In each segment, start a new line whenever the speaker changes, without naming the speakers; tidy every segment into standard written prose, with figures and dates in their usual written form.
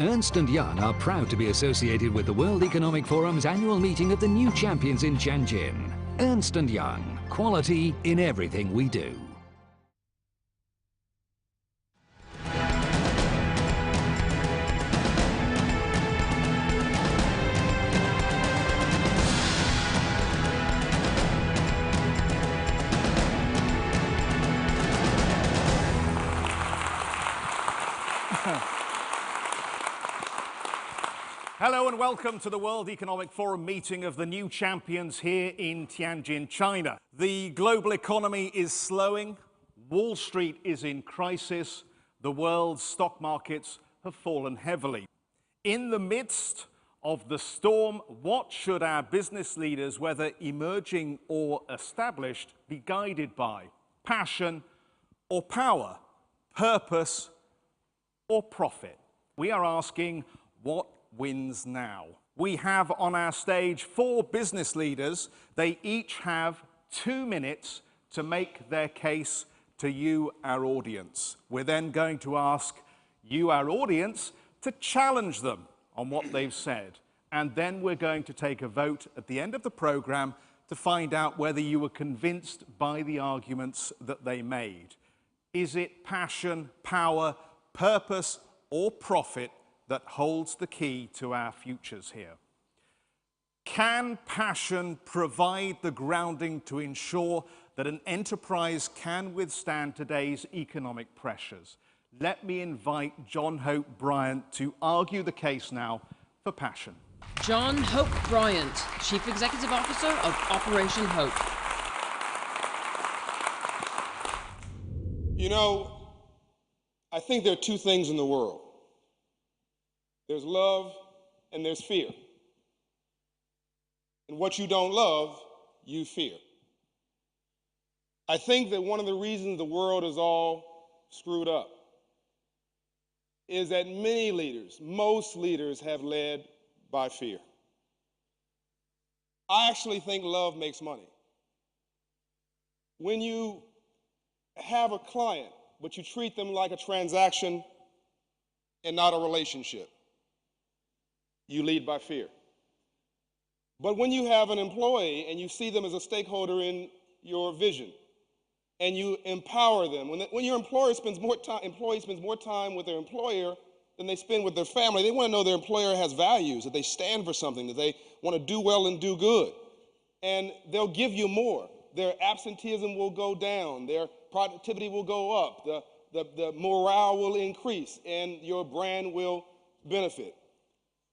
Ernst & Young are proud to be associated with the World Economic Forum's annual meeting of the new champions in Tianjin. Ernst & Young, quality in everything we do.
Hello and welcome to the World Economic Forum meeting of the new champions here in Tianjin, China. The global economy is slowing, Wall Street is in crisis, the world's stock markets have fallen heavily. In the midst of the storm, what should our business leaders, whether emerging or established, be guided by? Passion or power? Purpose or profit? We are asking, what wins now? We have on our stage 4 business leaders. They each have 2 minutes to make their case to you, our audience. We're then going to ask you, our audience, to challenge them on what they've said. And then we're going to take a vote at the end of the program to find out whether you were convinced by the arguments that they made. Is it passion, power, purpose, or profit that holds the key to our futures here? Can passion provide the grounding to ensure that an enterprise can withstand today's economic pressures? Let me invite John Hope Bryant to argue the case now for passion.
John Hope Bryant, Chief Executive Officer of Operation Hope.
You know, I think there are 2 things in the world. There's love and there's fear. And what you don't love, you fear. I think that one of the reasons the world is all screwed up is that many leaders, most leaders, have led by fear. I actually think love makes money. When you have a client, but you treat them like a transaction and not a relationship, you lead by fear. But when you have an employee and you see them as a stakeholder in your vision and you empower them, when your employee spends more time with their employer than they spend with their family, they want to know their employer has values, that they stand for something, that they want to do well and do good. And they'll give you more. Their absenteeism will go down, their productivity will go up, the morale will increase, and your brand will benefit.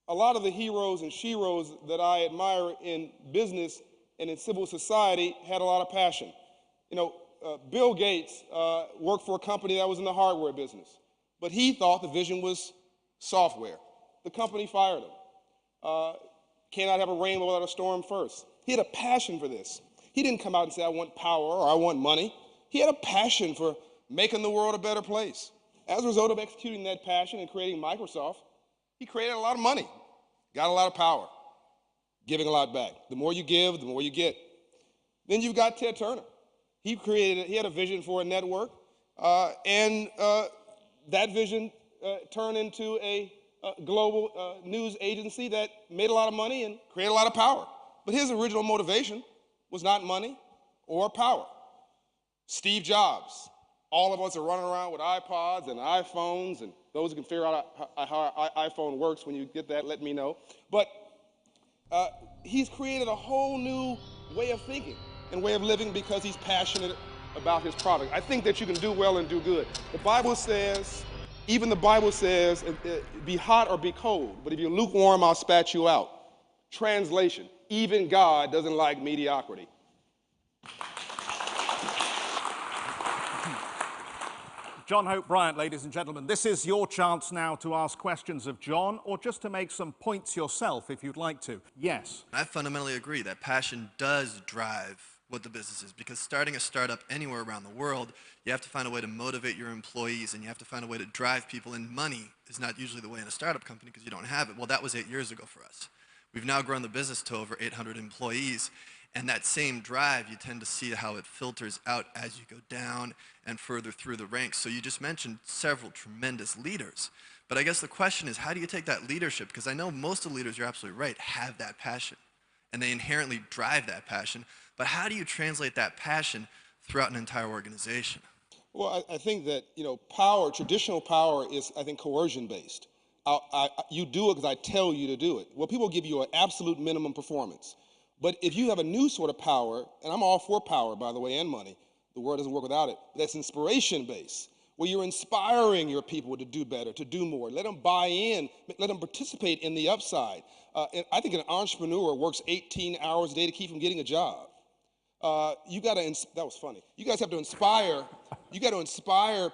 A lot of the heroes and sheroes that I admire in business and in civil society had a lot of passion. You know, Bill Gates worked for a company that was in the hardware business, but he thought the vision was software. The company fired him. Cannot have a rainbow without a storm first. He had a passion for this. He didn't come out and say, I want power or I want money. He had a passion for making the world a better place. As a result of executing that passion and creating Microsoft, he created a lot of money, got a lot of power, giving a lot back. The more you give, the more you get. Then you've got Ted Turner. He had a vision for a network, and that vision turned into a global news agency that made a lot of money and created a lot of power. But his original motivation was not money or power. Steve Jobs. All of us are running around with iPods and iPhones, and those who can figure out how an iPhone works, when you get that, let me know. But he's created a whole new way of thinking and way of living because he's passionate about his product. I think that you can do well and do good. The Bible says, even the Bible says, be hot or be cold, but if you're lukewarm, I'll spat you out. Translation, even God doesn't like mediocrity.
John Hope Bryant, ladies and gentlemen, this is your chance now to ask questions of John, or just to make some points yourself if you'd like to. Yes.
I fundamentally agree that passion does drive what the business is, because starting a startup anywhere around the world, you have to find a way to motivate your employees and you have to find a way to drive people, and money is not usually the way in a startup company because you don't have it. Well, that was 8 years ago for us. We've now grown the business to over 800 employees. And that same drive, you tend to see how it filters out as you go down and further through the ranks. So you just mentioned several tremendous leaders. But I guess the question is, how do you take that leadership? Because I know most of the leaders, you're absolutely right, have that passion. And they inherently drive that passion. But how do you translate that passion throughout an entire organization?
Well, I think that, power, traditional power is, I think, coercion-based. You do it because I tell you to do it. Well, people give you an absolute minimum performance. But if you have a new sort of power, and I'm all for power, by the way, and money, the world doesn't work without it, that's inspiration-based, where you're inspiring your people to do better, to do more. Let them buy in, let them participate in the upside. And I think an entrepreneur works 18 hours a day to keep from getting a job. That was funny. You guys have to inspire,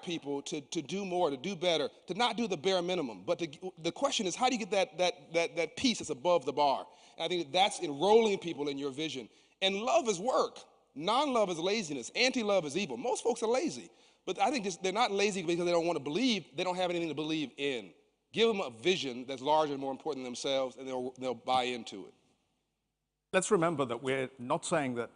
people to do more, to do better, to not do the bare minimum. But the question is, how do you get that piece that's above the bar? And I think that's enrolling people in your vision. And love is work. Non-love is laziness. Anti-love is evil. Most folks are lazy. But I think they're not lazy because they don't want to believe. They don't have anything to believe in. Give them a vision that's larger and more important than themselves, and they'll buy into it.
Let's remember that we're not saying that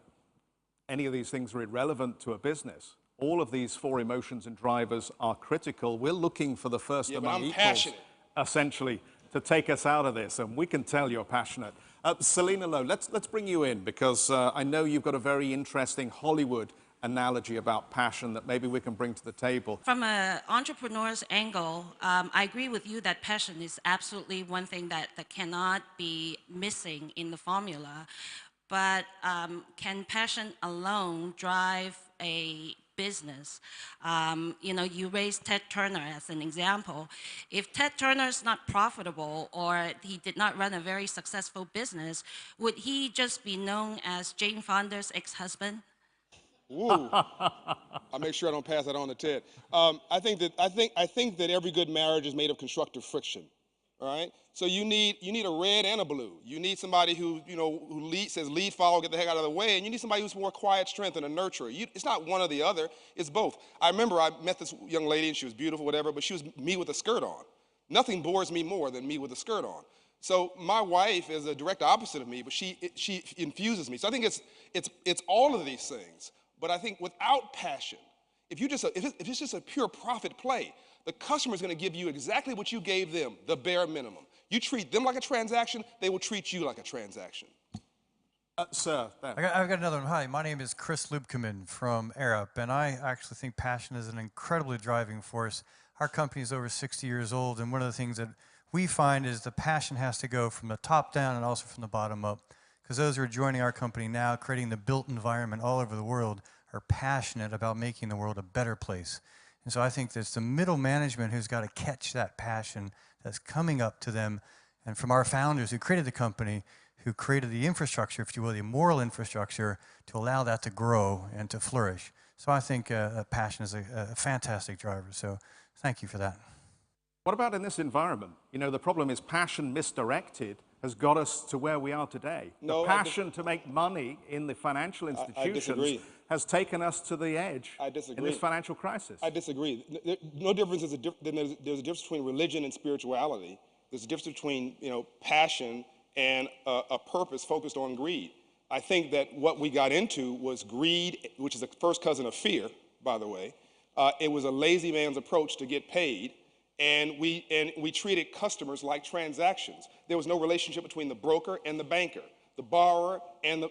any of these things are irrelevant to a business. All of these four emotions and drivers are critical. We're looking for the first among equals, passionate, essentially, to take us out of this, and we can tell you're passionate. Selena Lowe, let's bring you in, because I know you've got a very interesting Hollywood analogy about passion that maybe we can bring to the table.
From an entrepreneur's angle, I agree with you that passion is absolutely one thing that cannot be missing in the formula. But can passion alone drive a business? You raised Ted Turner as an example. If Ted Turner's not profitable, or he did not run a very successful business, would he just be known as Jane Fonda's ex-husband?
Ooh. I'll make sure I don't pass that on to Ted. I think that every good marriage is made of constructive friction. All right? So you need a red and a blue. You need somebody who says lead, follow, get the heck out of the way, and you need somebody who's more quiet strength and a nurturer. It's not one or the other, it's both. I remember I met this young lady, and she was beautiful, whatever, but she was me with a skirt on. Nothing bores me more than me with a skirt on. So my wife is a direct opposite of me, but she infuses me. So I think it's all of these things. But I think without passion, if it's just a pure profit play, the customer is going to give you exactly what you gave them, the bare minimum. You treat them like a transaction, they will treat you like a transaction.
Sir,
I've got another one. Hi, my name is Chris Lubkeman from Arup, and I actually think passion is an incredibly driving force. Our company is over 60 years old, and one of the things that we find is the passion has to go from the top down and also from the bottom up. Because those who are joining our company now, creating the built environment all over the world, are passionate about making the world a better place. And so I think there's the middle management who's got to catch that passion that's coming up to them. And from our founders who created the company, who created the infrastructure, if you will, the moral infrastructure to allow that to grow and to flourish. So I think passion is a fantastic driver. So thank you for that.
What about in this environment? The problem is passion misdirected has got us to where we are today.
No,
the passion to make money in the financial institutions has taken us to the edge in this financial crisis.
I disagree. No difference there's a difference between religion and spirituality. There's a difference between passion and a purpose focused on greed. I think that what we got into was greed, which is the first cousin of fear, by the way. It was a lazy man's approach to get paid. And we treated customers like transactions. There was no relationship between the broker and the banker, the borrower and the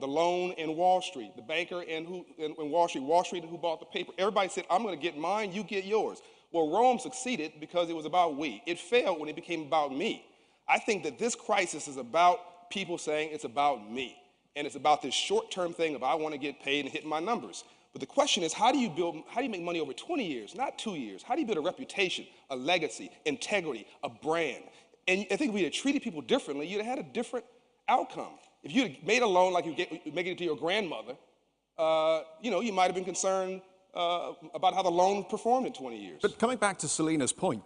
loan and Wall Street, the banker and Wall Street who bought the paper. Everybody said, I'm going to get mine, you get yours. Well, Rome succeeded because it was about we. It failed when it became about me. I think that this crisis is about people saying it's about me. And it's about this short-term thing of I want to get paid and hit my numbers. But the question is, how do you make money over 20 years, not 2 years? How do you build a reputation, a legacy, integrity, a brand? And I think if we had treated people differently, you'd have had a different outcome. If you had made a loan like you make it to your grandmother, you might have been concerned about how the loan performed in 20 years.
But coming back to Selena's point,